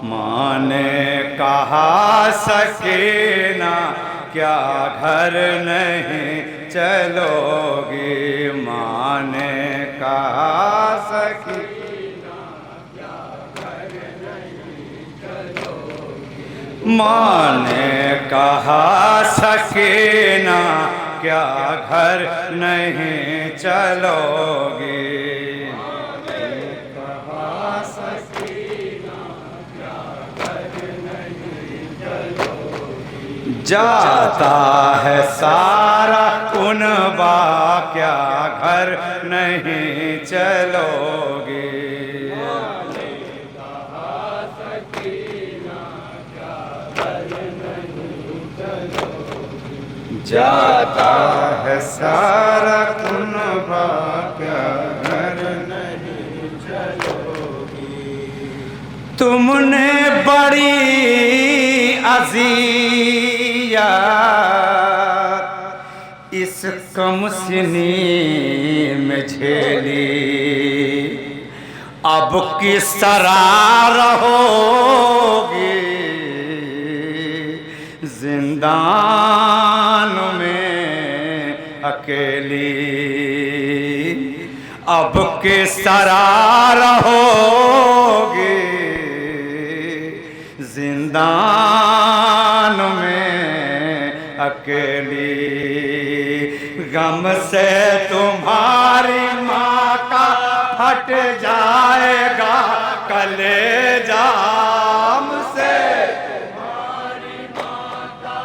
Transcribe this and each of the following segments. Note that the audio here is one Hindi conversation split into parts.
माँ ने कहा सकीना क्या घर नहीं चलोगी। माँ ने कहा सकीना क्या घर नहीं चलोगी। माँ ने कहा सकीना क्या घर नहीं चलोगी। जाता है सारा कुनबा क्या घर नहीं चलोगी। जाता है सारा कुनबा क्या घर नहीं चलोगी। तुमने बड़ी अज़ियत इस कमसिनी में झेली। अब किस तरह रहोगी जिंदान में अकेली। अब किस तरह रहोगी जिंदान में अकेली। गम से तुम्हारी माँ का फट जाएगा कलेजा। से तुम्हारी माँ का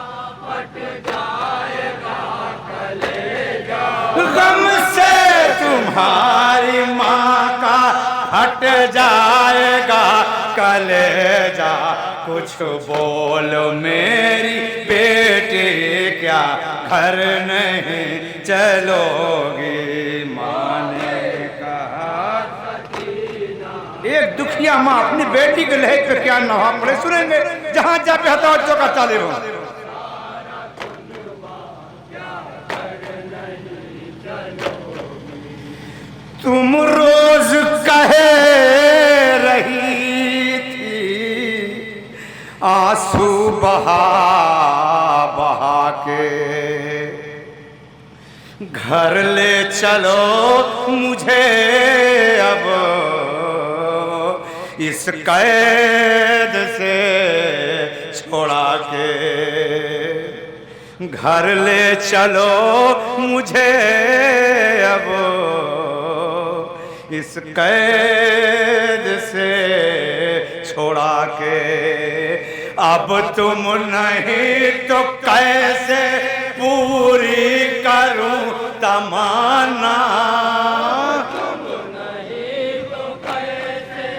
फट जाएगा कलेजा। गम से तुम्हारी माँ का फट जाएगा कलेजा। कुछ बोल मेरी बेटी क्या घर नहीं चलोगी। माँ ने कहा एक दुखिया माँ अपनी बेटी के लहक पे क्या नहा पड़े सुनेंगे जहां जा पे हता का चाले हो। तुम रोज कहे रही थी आंसू बहा बहा के घर ले चलो मुझे अब इस कैद से छोड़ा के। घर ले चलो मुझे अब इस कैद से छोड़ा के। अब तुम नहीं तो कैसे पूरी करूं तमन्ना। तुम नहीं तो कैसे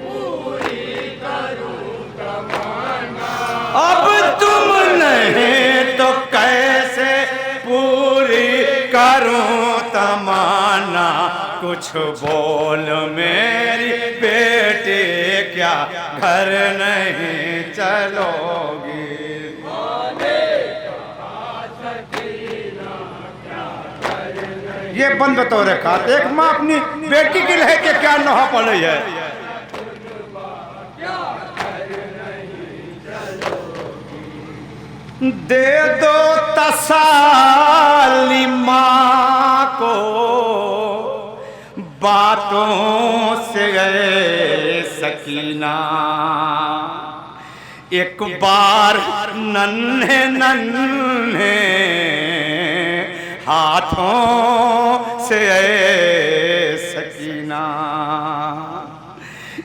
पूरी करूं तमन्ना। अब तुम नहीं तो कैसे पूरी करूं तमन्ना। कुछ बोल मेरी बेटी क्या घर नहीं चलोगी। ये बंद तो रखा एक माँ अपनी बेटी के लिए के क्या नहा पड़े है। दे दो तसल्ली माँ को बातों से गए सकीना। एक बार नन्हे नन्हे हाथों से गए सकीना।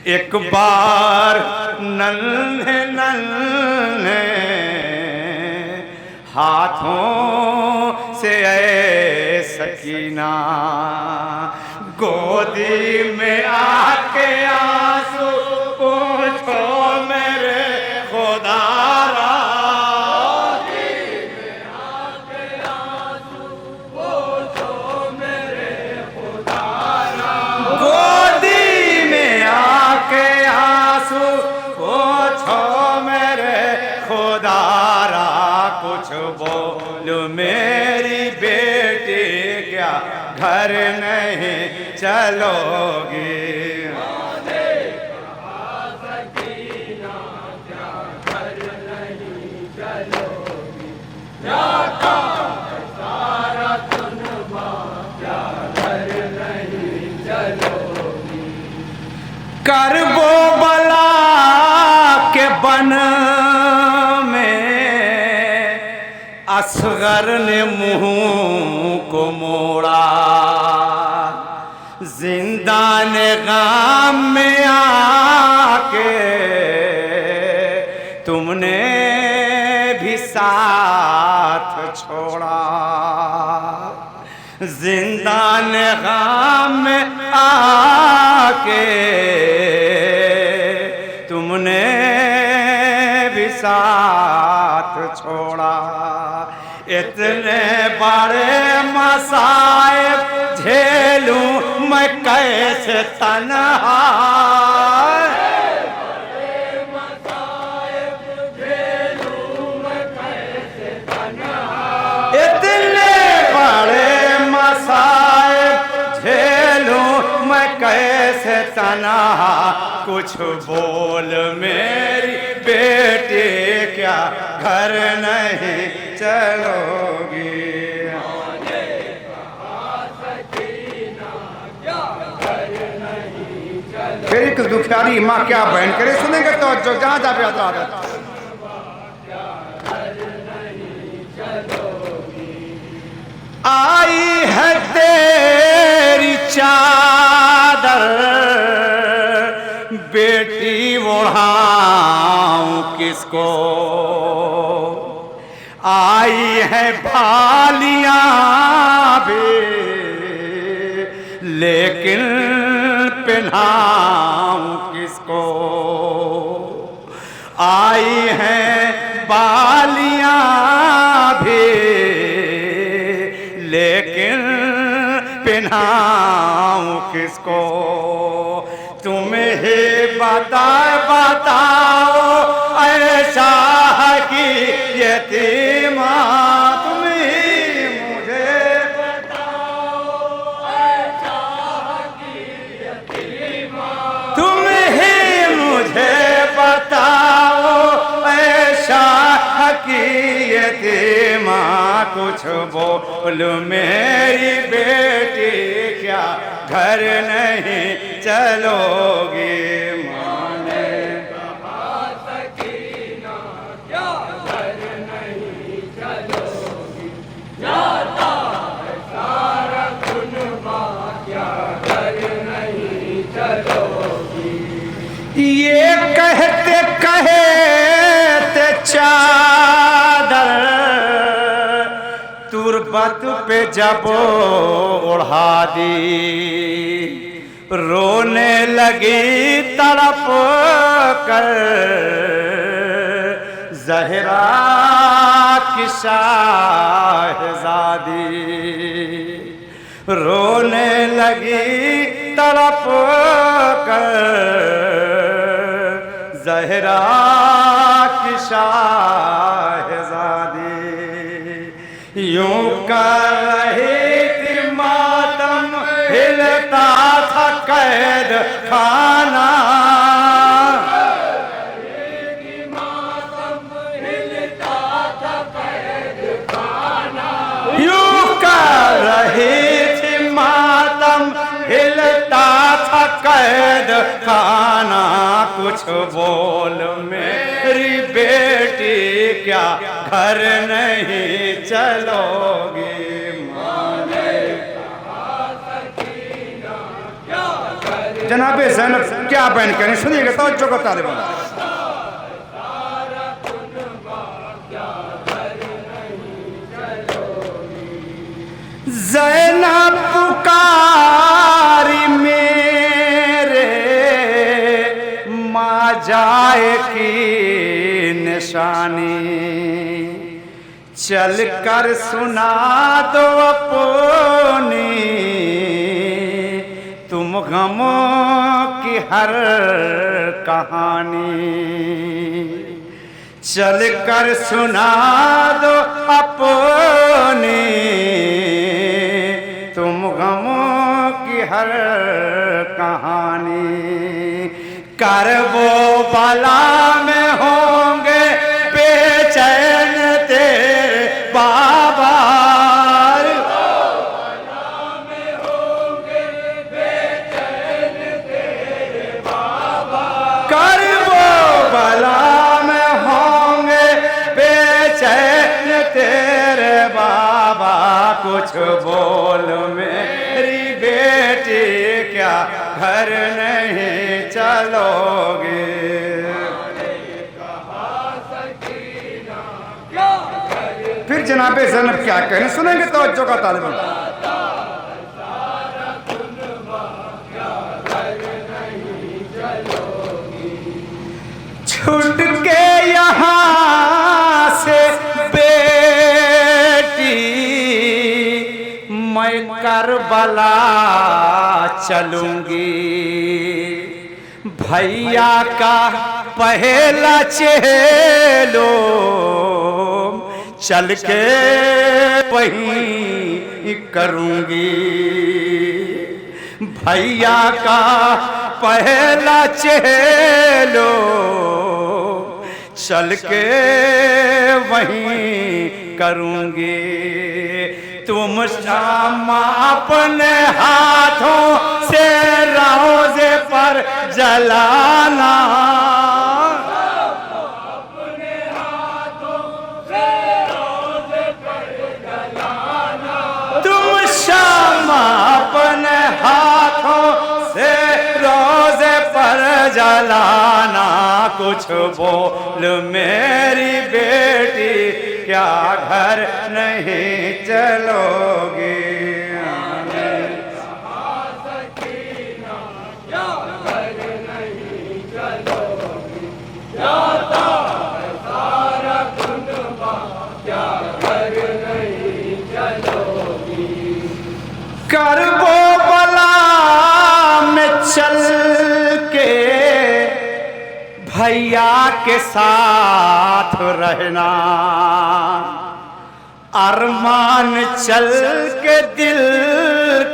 एक बार नन्हे नन्हे हाथों से गए सकीना। गोदी में आके आंसू पूछो मेरे खुदारा। गोदी में आके आंसू पूछो मेरे खुदारा। गोदी में आके आंसू पूछो मेरे खुदारा। कुछ बोल मेरी बेटी क्या घर नहीं चलोगी। करबो बला के बन में असगर ने मुंह को मोड़ा, जिंदा ने गाम में आके तुमने भी साथ छोड़ा। जिंदा ने गाम में आके तुमने भी साथ छोड़ा। इतने बड़े मसाइब झेलूं मैं कैसे तन्हा, इतने बड़े मसाइब झेलूं मैं कैसे तन्हा। कुछ बोल मेरी बेटी क्या घर नहीं चलोगी। फिर एक दुखियारी माँ क्या बहन करे, सुनेंगे तो जो जहाँ जा भी आता आई है तेरी चादर बेटी ओढ़ाऊं किसको। आई है भालियां भी लेकिन पहनाऊं किसको। आई है बालियां भी लेकिन पहनाऊं किसको। तुम्हें बताओ ऐसा कि यतीमा, तुम्हें मुझे बताओ ऐसा कि यतीमा, तुम्हें मुझे बताओ ऐसा कि यतीमा। कुछ बोल मेरी बेटी क्या घर नहीं चलोगी। माँ ने कहा सकीना क्या घर नहीं चलोगी। जाता है सारा खुनवा क्या घर नहीं चलोगी। ये कहते कहते चादर तुरबत पे जब ओढ़ा दी, रोने लगी तड़प कर ज़हरा की साहज़ादी। रोने लगी तड़प कर ज़हरा की साहज़ादी। यूं कर रही थी मातम हिलता था कैद खाना। यूं कर रही थी मातम हिलता था कैद खाना। कुछ बोल मेरी बेटी क्या घर नहीं चलोगी। जनाबे ज़ैनब क्या बयान करें, सुनिएगा तो जो को तालिब। ज़ैनब पुकारी मेरे माँ जाए की निशानी। चल कर सुना दो अपनी तुम गमों की हर कहानी। चल कर सुना दो अपनी तुम गमों की हर कहानी। करबो बला में होंगे बेचैन तेरे बाबा। कुछ बोल मेरी बेटी, क्या घर नहीं चलोगे? फिर जनाबे ज़ैनब क्या कहें, सुनेंगे तवज्जो का तालिब। छूट के यहाँ से बेटी मैं करबला चलूंगी, भैया का पहला चेलो चल के वहीं करूंगी, भैया का पहला चेलो चल के वहीं करूंगी। तुम शामा अपने हाथों से रोज़े पर जलाना, अपने हाथों से रोज़े पर जलाना। तुम शामा अपने हाथों से रोज़े पर जलाना, कुछ बोल मेरी बेटी, क्या घर नहीं चलोगी? करबो बला में चल के भैया के साथ रहना, अरमान चल के दिल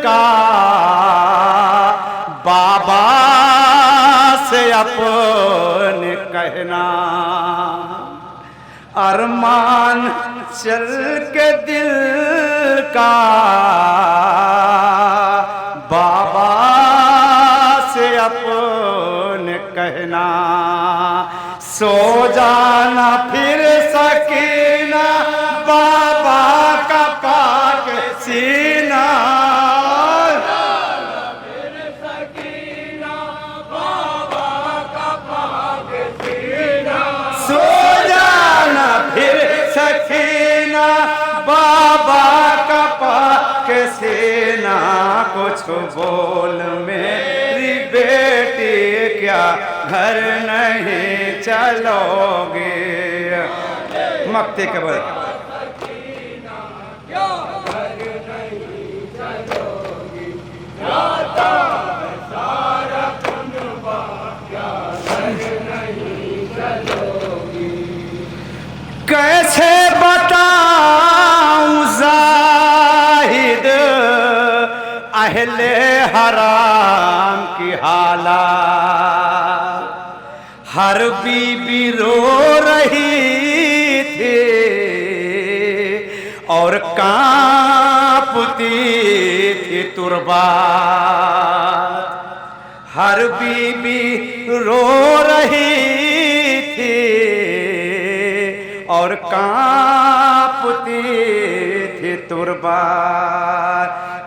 का बाबा से अपने कहना, अरमान चल के दिल का बाबा से अपने कहना। सो जाना फिर सकीना बाबा का पाक सीना, फिर सकीना बाबा का पाक सीना। सो जाना फिर सकीना बाबा का पाक सीना, कुछ बोल मेरी बेटी, क्या घर नहीं चलोगे? मक्ते के बाद कैसे बताऊं जाहिद अहले हराम की हालत, हर बीबी रो रही थी और कांपती थी तुरबा, हर बीबी रो रही थी और कांपती थी तुरबा,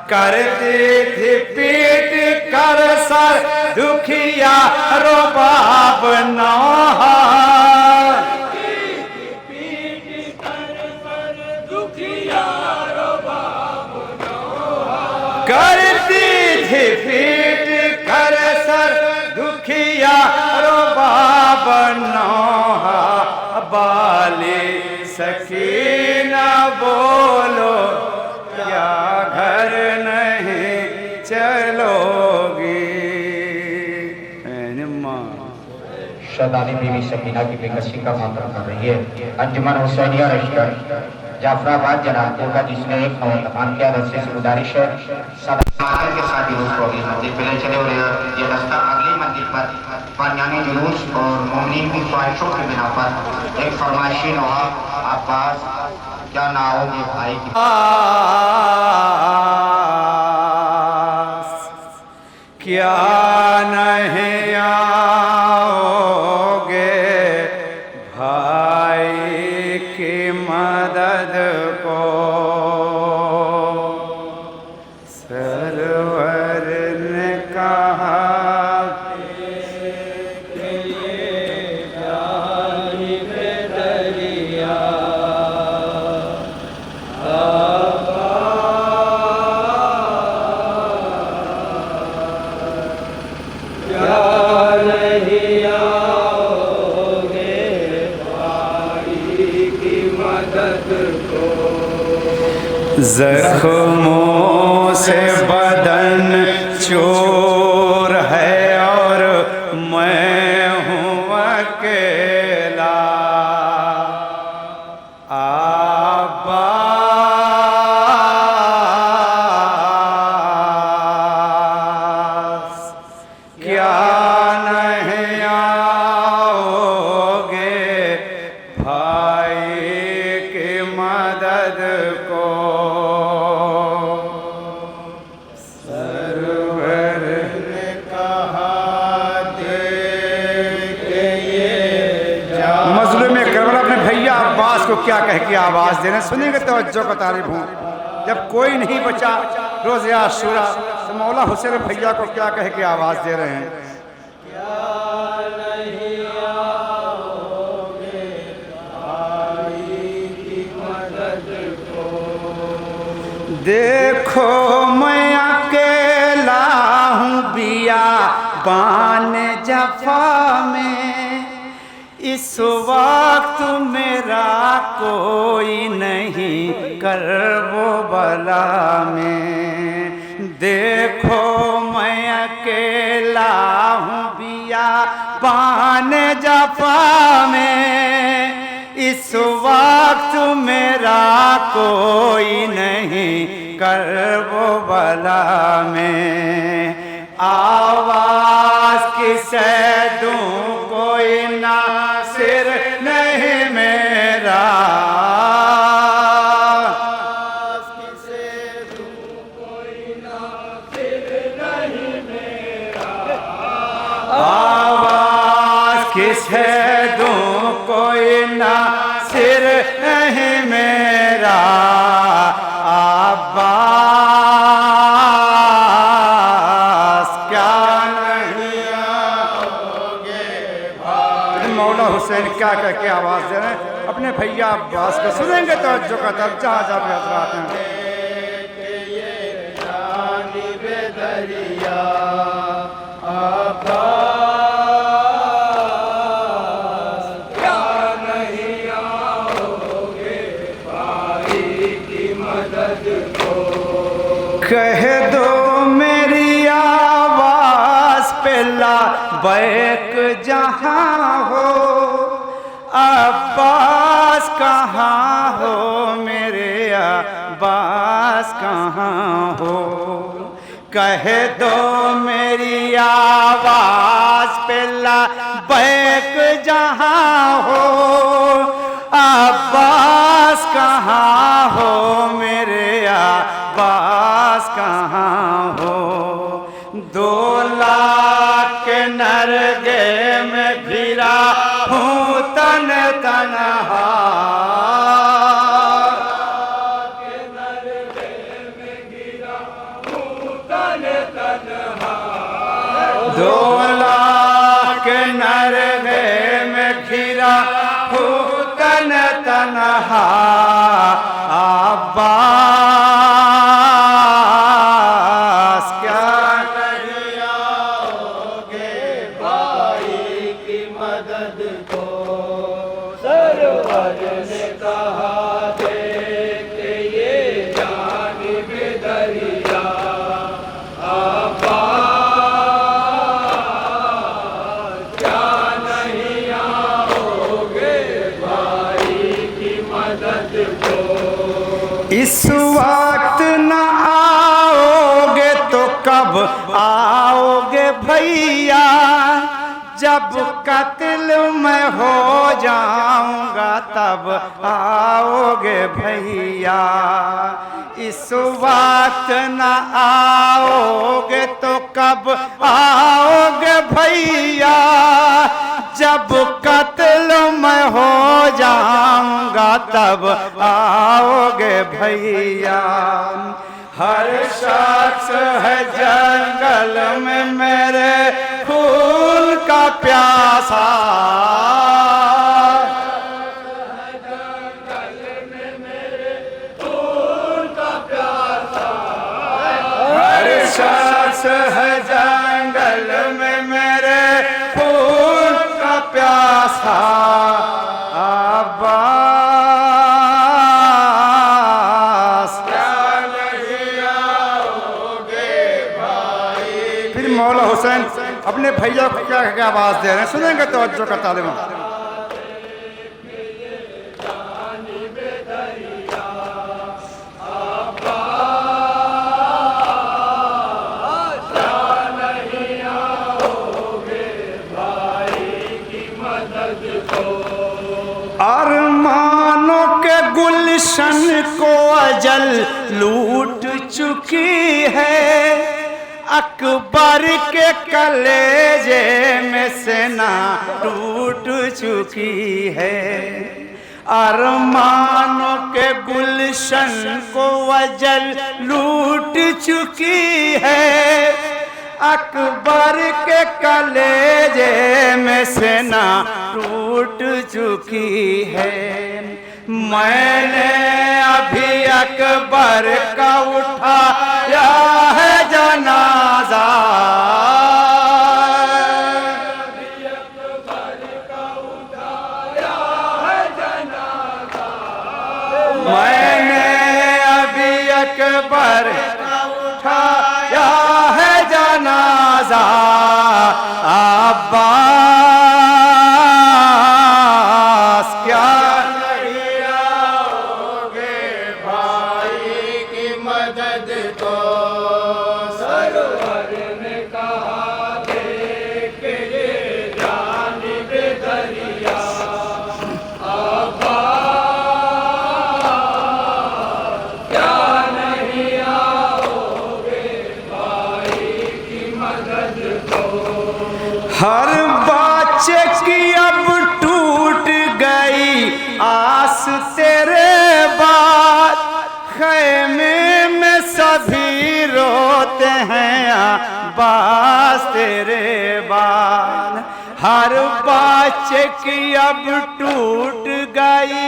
करती थी पीट कर सर दुखिया रो बाप नौहा, पीट कर सर दुखिया रो बाप नौहा, करती थी पीट कर सर दुखिया रो बाप नौहा। बाली सकीना बोलो, क्या घर नहीं चलोगी? शहजादी बीवी सकीना की बेकसी का मातम कर रही है। अंजुमन हुसैनिया रेस्टोरेंट जाफराबाद जनाबपुर का, जिसने एक नौजवान के अदद से गुजारिश है के साथ मंदिर पे ले चले और ये रास्ता अगली मंदिर पर पानियानी जुलूस और मोमिनीन की ख्वाहिशों की बिना पर एक फरमाइशी नौहा अब्बास, क्या ना होगी भाई की क्या नहीं आओगे भाई की मदद को, जख्मों से बदन चोर है और मैं हूँ अकेला। अब्बास क्या नहीं आओगे भाई की मदद को। सरवर ने कहा मजलूम करबला अपने भैया अब्बास को क्या कह के आवाज देने सुनेंगे तवज्जो का तारीफ हूँ। जब कोई नहीं बचा रोज़े आशूरा तो मौला हुसैन भैया को क्या कह के आवाज दे रहे हैं। देखो मैं अकेला हूँ बियाबान जफा में, इस वक्त मेरा कोई नहीं करबो बला में। देखो मैं अकेला हूँ बियाबान जफा में, इस वक्त मेरा कोई नहीं करबो बला में। आवाज किसे दूं कोई नासिर नहीं मेरा, आवाज किसे दूं कोई नासिर नहीं मेरा, आवाज किसे दूं कोई नासिर नहीं मेरा। अब्बास क्या नहीं आओगे भाई। मौला हुसैन क्या कह के आवाज दे रहे हैं अपने भैया अब्बास को सुनेंगे तो जो का जहाँ जहाँ भी हजरात हैं। दरिया कह दो मेरी आवाज पे लाबैक जहाँ हो, अब्बास कहाँ हो मेरे अब्बास कहाँ हो। कह दो मेरी आवाज पे लाबैक जहाँ हो, अब्बास कहाँ हो मेरे अब्बास कहाँ हो। 2 लाख के नरगे में घिरा हूँ तन तनहा, 2 लाख के नरगे में घिरा हूँ तन तनहा। अब्बास क्या नहीं आओगे भाई की मदद को। सरवर ने कहा देख ये जानिब दरिया, अब्बास क्या नहीं आओगे भाई की मदद को। इस वक्त न आओगे तो कब आओगे भैया, जब कत्ल मैं हो जाऊंगा तब आओगे भैया। इस वक्त न आओगे तो कब आओगे भैया, जब कत्ल मैं हो जाऊंगा तब आओगे भैया। हर शख्स है जंगल में मेरे खून का प्यासा, हर शख्स है जंगल में मेरे खून का प्यासा। अब्बास क्या भैया को क्या क्या आवाज दे रहे हैं, सुनेंगे तो अज्जो का तालिम। अरमानों के गुलशन को अजल लूट चुकी है, अकबर के कलेजे में सेना टूट चुकी है। अरमानों के गुलशन को अजल लूट चुकी है, अकबर के कलेजे में सेना टूट चुकी है। मैंने अभी अकबर का उठाया है जनाजा, मैंने अभी अकबर का उठाया है जनाजा। अब्बास क्या नहीं आओगे भाई की मदद को, सरवर ने कहा देख ये जानिब दरिया। हर बच्चे की अब टूट गई आस तेरे बाद, खैमे में सभी रोते हैं अब्बास तेरे बाद। हर बच्चे की अब टूट गई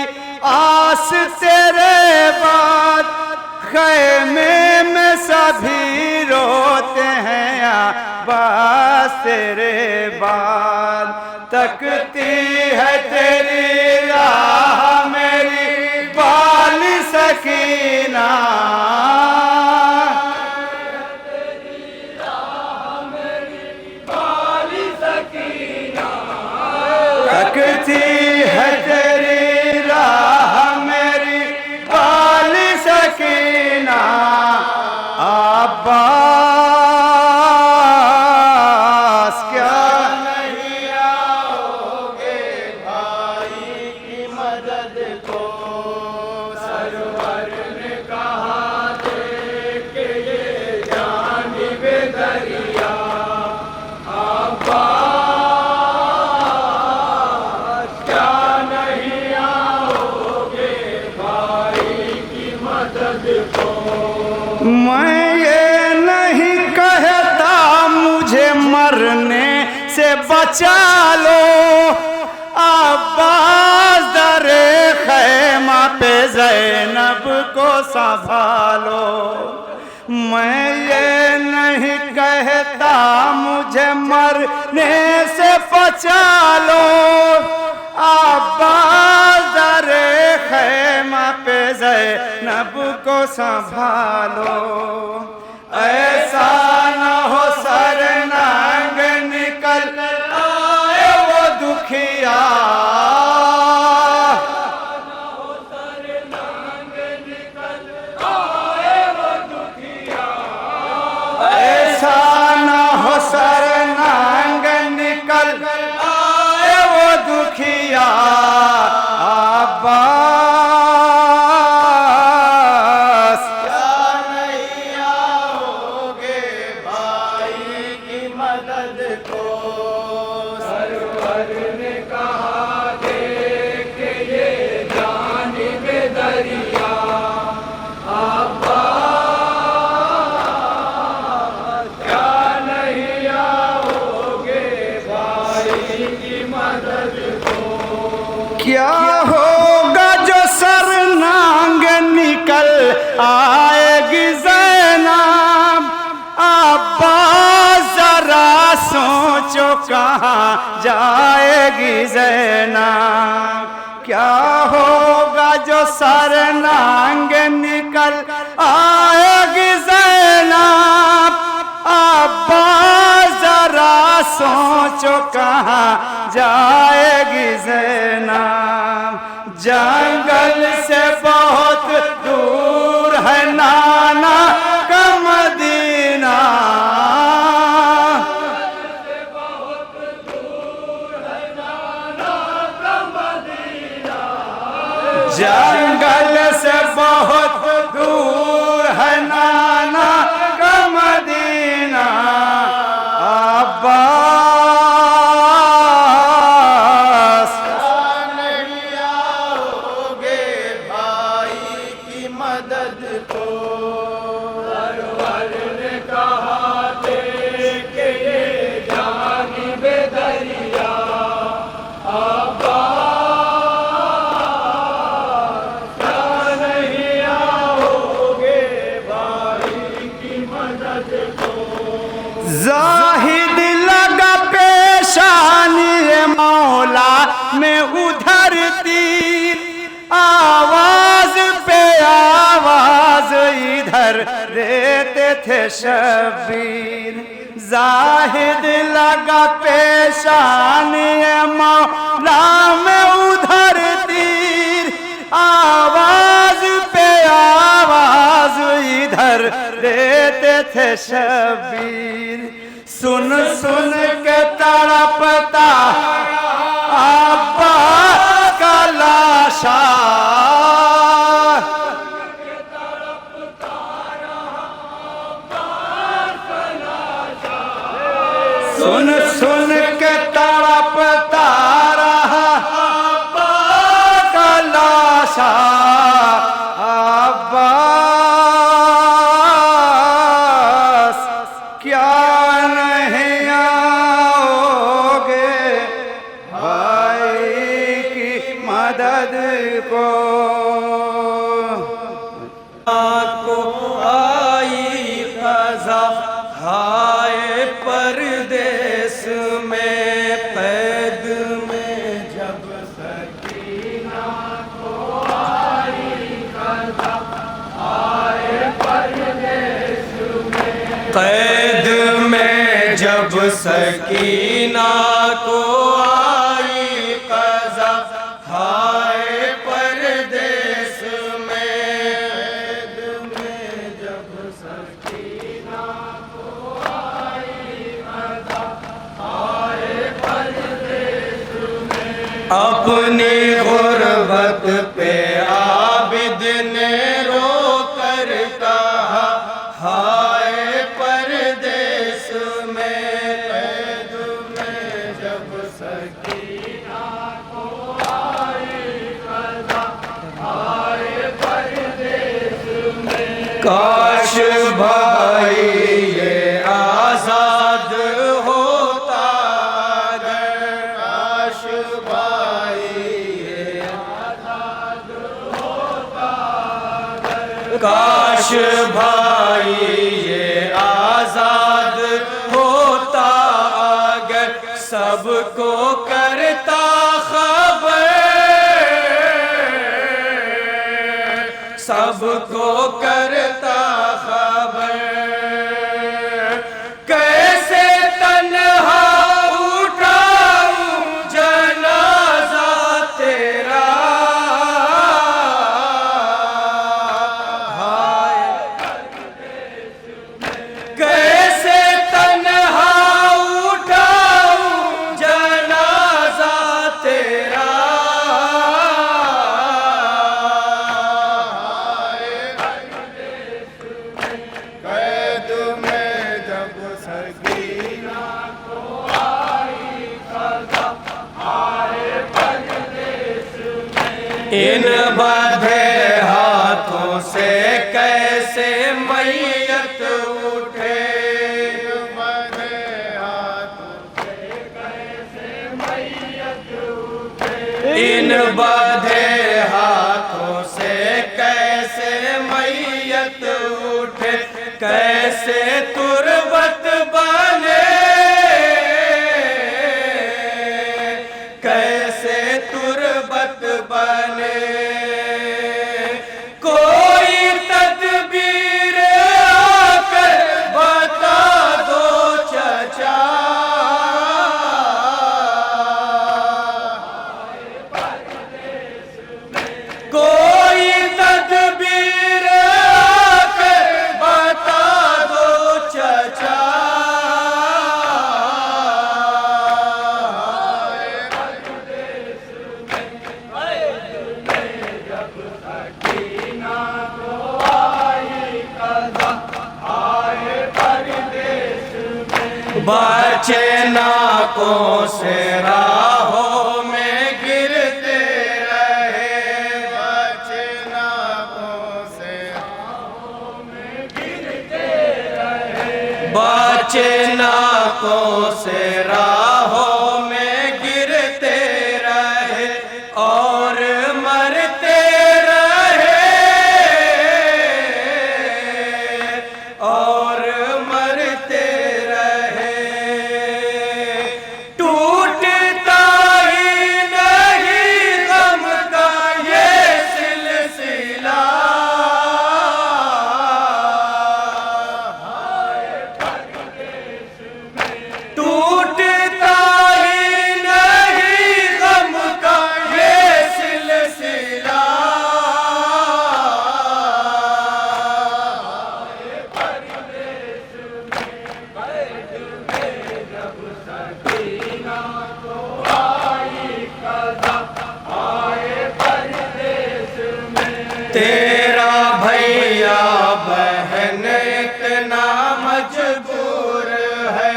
आस तेरे बाद, खैमे में सभी रोते हैं अब्बास तेरे बाद। तकती है तेरी राह मेरी बाल सकीना, तेरी राह मेरी बाल सकीना, तकती है तेरी राह मेरी बाल सकीना। अब्बास क्या नहीं आओगे भाई की मदद को, सरवर ने कहा देख ये जानिब दरिया। अब्बास क्या नहीं आओगे भाई की मदद को। मैं ये नहीं कहता मुझे मरने से बचा लो, अब्बास दरे खैमा पे ज़ैनब को संभालो। मैं ये नहीं कहता मुझे मरने से बचा लो, अब्बास दरे खैमा पे ज़ैनब को संभालो। ऐसा न हो सर नांग निकल आए वो दुखिया, ऐसा न हो सर नांग निकल आए वो दुखिया। अब्बास क्या नहीं आओगे भाई की मदद को, सरवर ने कहा देख ये जानिब दरिया। अब्बास क्या नहीं आओगे भाई की मदद को। क्या होगा जो सर नांग निकल आएगी ज़ैनब, अब्बास जरा सोचो कहाँ जाएगी ज़ैनब। क्या होगा जो सर नांग निकल आएगी ज़ैनब, अब्बास जरा सोच सोचो कहाँ जाएगी ज़ैनब। जंगल से बहुत दूर है नाना का मदीना। जंगल से बहुत दूर है नाना का मदीना। अब्बास नहीं आओगे भाई की मदद को। सरवर ने कहा थे कि ये जानिबे दरिया जाहिद लगा पेशानी मौला में उधर तीर। आवाज पे आवाज इधर देते थे शबीर। जाहिद लगा पेशानी मौला में उधर तीर। आवाज पे आवाज इधर देते थे शबीर। सुन सुन के तड़पता अब्बास का लाशा। सुन सुन के तड़पता रहा अब्बास का लाशा। अब्बास क्या नहीं आओगे भाई की मदद को। आई क़ज़ा हाय परदेस में कैद में जब सकीना को आई क़ज़ा हाय परदेस में कैद में जब सकीना को आई क़ज़ा हाय परदेस में कैद में जब सकीना को आई क़ज़ा हाय परदेस में। अपनी गुर्बत पे आबिद ने रो कर कहा हाय परदेस में कैद में जब सकीना को आई क़ज़ा हाय परदेस में। काश भाई ये आजाद होता अगर। काश भाई ये आजाद होता अगर। काश भाई ये आजाद होता अगर। सबको करता खबर। सबको करता खबर। कैसे तन्हा उठाऊं जनाजा तेरा हाय। कैसे तन्हा उठाऊं जनाजा तेरा कैद में जब सकीना को आई क़ज़ा हाय परदेस में। इन बंधे हाथों से कैसे मैयत उठे। बंधे हाथों से कैसे मैयत उठे। इन बंधे हाथों से कैसे मैयत उठे। कैसे तुरबत बने। कैसे तुरबत बने। कोई तदबीर आकर बता दो चचा। बचे नाकों से राहों में गिरते रहे, बचे नाकों से राहों में गिरते रहे, बचे नाकों से राहों में गिरते रहे और मरते रहे, और मरते रहे। टूटता ही नहीं गम का ये सिलसिला, टूटता ही नहीं गम का ये सिलसिला। तेरा भैया बहन इतना मजबूर है,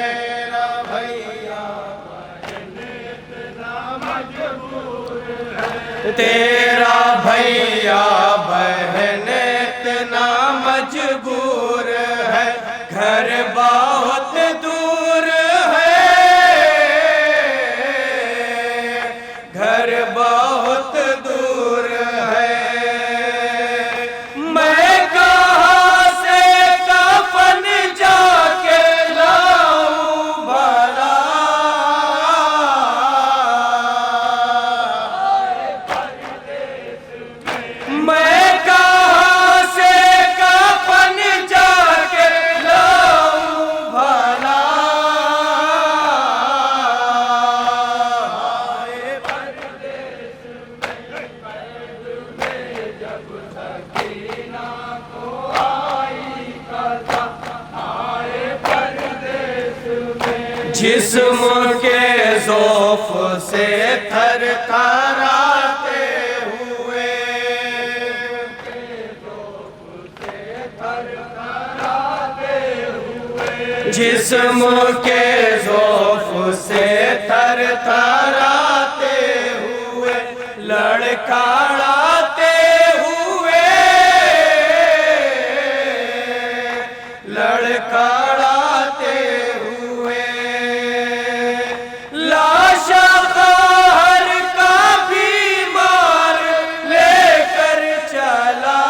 तेरा भैया बहन इतना मजबूर है, तेरा भैया बहन इतना मजबूर है, घर बहुत दूर है, घर बहुत दूर है। मैं कहाँ से कफन जाके लाऊं भला, मैं कहाँ से कफन जाके लाऊं भला। जिस्म के ज़ौफ़ से थर थराते हुए, जिस्म के ज़ौफ़ से थर थराते हुए, लड़खड़ाते हुए, लड़खड़ाते हुए। लाशा कहर का बीमार लेकर चला,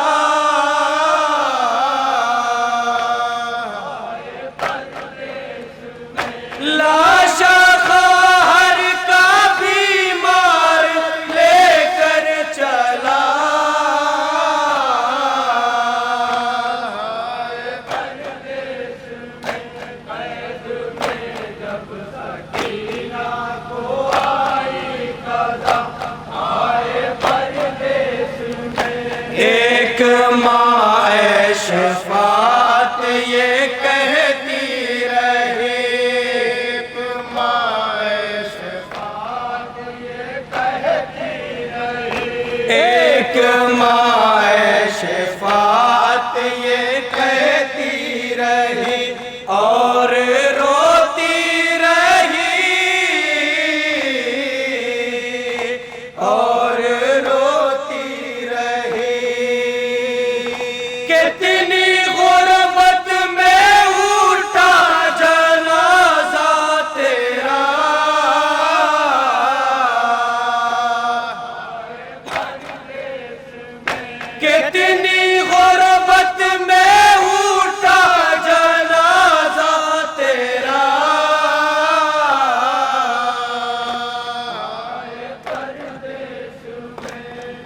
लाशा कहर का बीमार लेकर चला। एक माँ शफात ये कहती रही, एक माँ शफात ये कहती रही, एक माँ